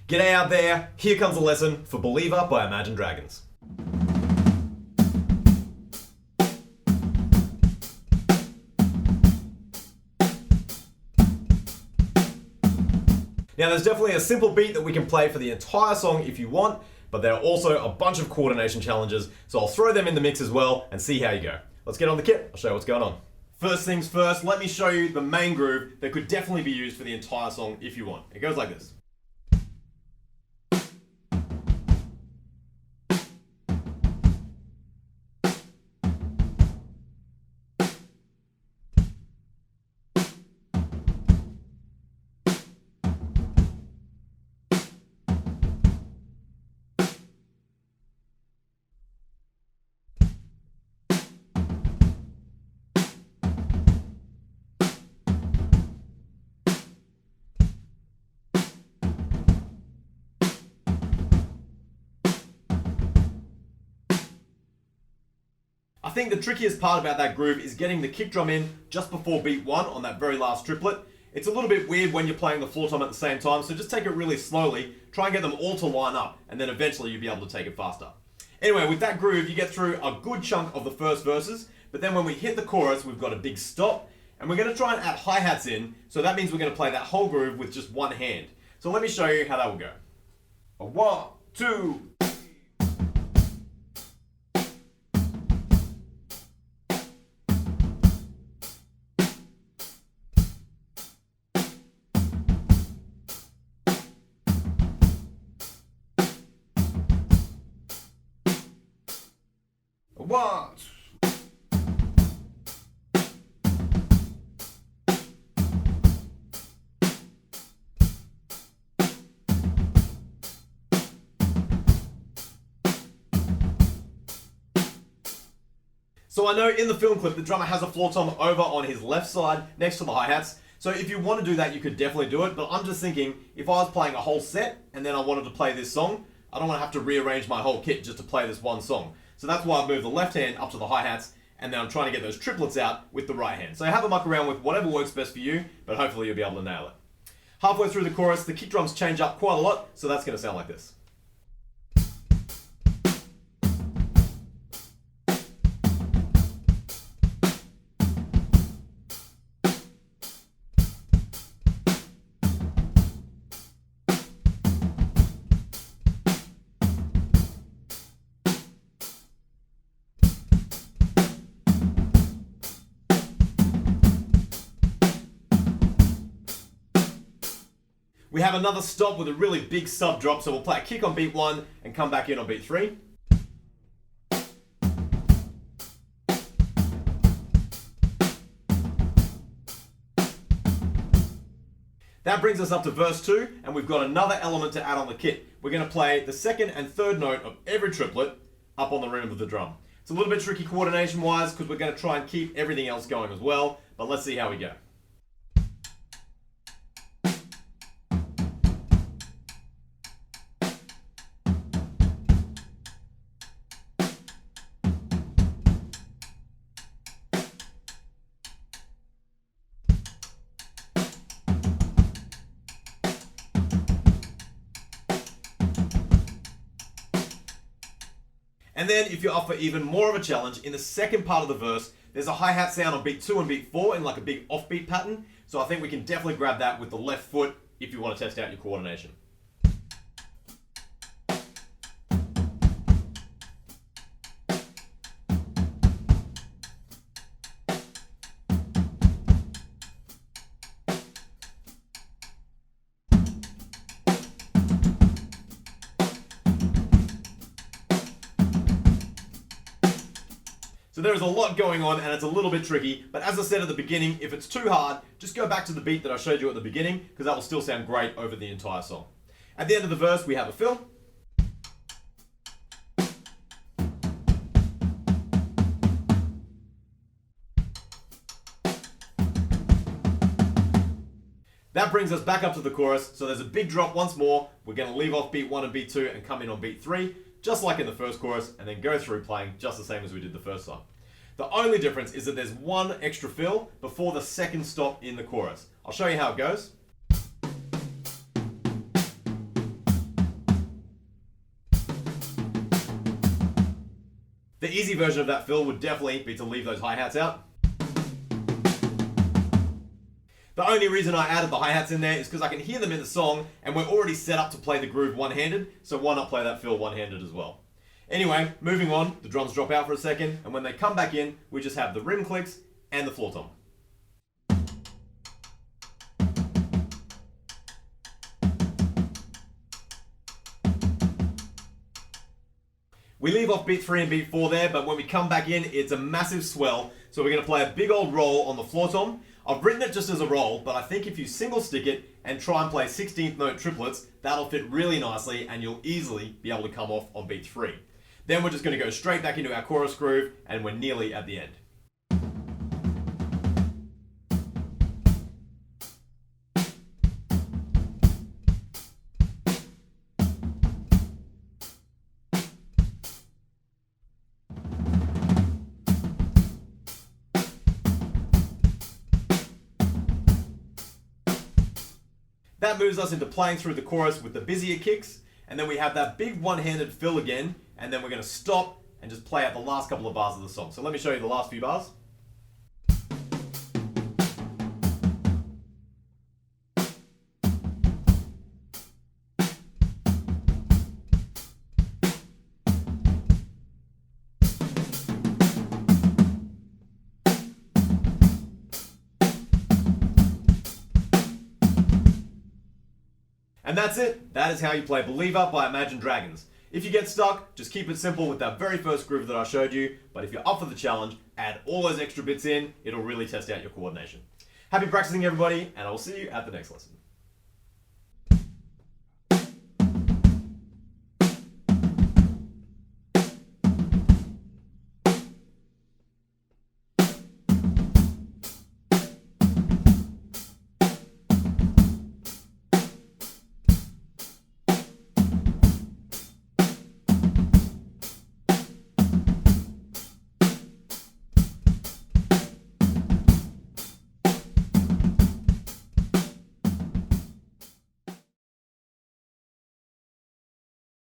G'day out there, here comes a lesson for Believer by Imagine Dragons. Now there's definitely a simple beat that we can play for the entire song if you want, but there are also a bunch of coordination challenges, so I'll throw them in the mix as well and see how you go. Let's get on the kit, I'll show you what's going on. First things first, let me show you the main groove that could definitely be used for the entire song if you want. It goes like this. I think the trickiest part about that groove is getting the kick drum in just before beat 1 on that very last triplet. It's a little bit weird when you're playing the floor tom at the same time, so just take it really slowly, try and get them all to line up, and then eventually you'll be able to take it faster. Anyway, with that groove, you get through a good chunk of the first verses, but then when we hit the chorus, we've got a big stop, and we're going to try and add hi-hats in, so that means we're going to play that whole groove with just one hand. So let me show you how that will go. 1, 2, 1. So I know in the film clip the drummer has a floor tom over on his left side next to the hi-hats. So if you want to do that, you could definitely do it, but I'm just thinking if I was playing a whole set and then I wanted to play this song, I don't want to have to rearrange my whole kit just to play this one song. So that's why I've moved the left hand up to the hi-hats, and then I'm trying to get those triplets out with the right hand. So have a muck around with whatever works best for you, but hopefully you'll be able to nail it. Halfway through the chorus, the kick drums change up quite a lot, so that's going to sound like this. We have another stop with a really big sub drop, so we'll play a kick on beat 1 and come back in on beat 3. That brings us up to verse 2, and we've got another element to add on the kit. We're going to play the second and third note of every triplet up on the rim of the drum. It's a little bit tricky coordination wise because we're going to try and keep everything else going as well, but let's see how we go. And then if you're up for even more of a challenge, in the second part of the verse, there's a hi-hat sound on beat 2 and beat 4 in like a big offbeat pattern. So I think we can definitely grab that with the left foot if you want to test out your coordination. So there is a lot going on and it's a little bit tricky, but as I said at the beginning, if it's too hard, just go back to the beat that I showed you at the beginning, because that will still sound great over the entire song. At the end of the verse, we have a fill. That brings us back up to the chorus, so there's a big drop once more. We're going to leave off beat 1 and beat 2 and come in on beat 3, just like in the first chorus, and then go through playing just the same as we did the first time. The only difference is that there's one extra fill before the second stop in the chorus. I'll show you how it goes. The easy version of that fill would definitely be to leave those hi-hats out. The only reason I added the hi-hats in there is because I can hear them in the song and we're already set up to play the groove one-handed, so why not play that fill one-handed as well? Anyway, moving on, the drums drop out for a second, and when they come back in, we just have the rim clicks and the floor tom. We leave off beat 3 and beat 4 there, but when we come back in, it's a massive swell, so we're going to play a big old roll on the floor tom. I've written it just as a roll, but I think if you single stick it and try and play 16th note triplets, that'll fit really nicely and you'll easily be able to come off on beat 3. Then we're just going to go straight back into our chorus groove and we're nearly at the end. That moves us into playing through the chorus with the busier kicks, and then we have that big one-handed fill again, and then we're going to stop and just play out the last couple of bars of the song. So let me show you the last few bars. And that's it. That is how you play Believer by Imagine Dragons. If you get stuck, just keep it simple with that very first groove that I showed you, but if you're up for the challenge, add all those extra bits in, it'll really test out your coordination. Happy practicing everybody, and I will see you at the next lesson.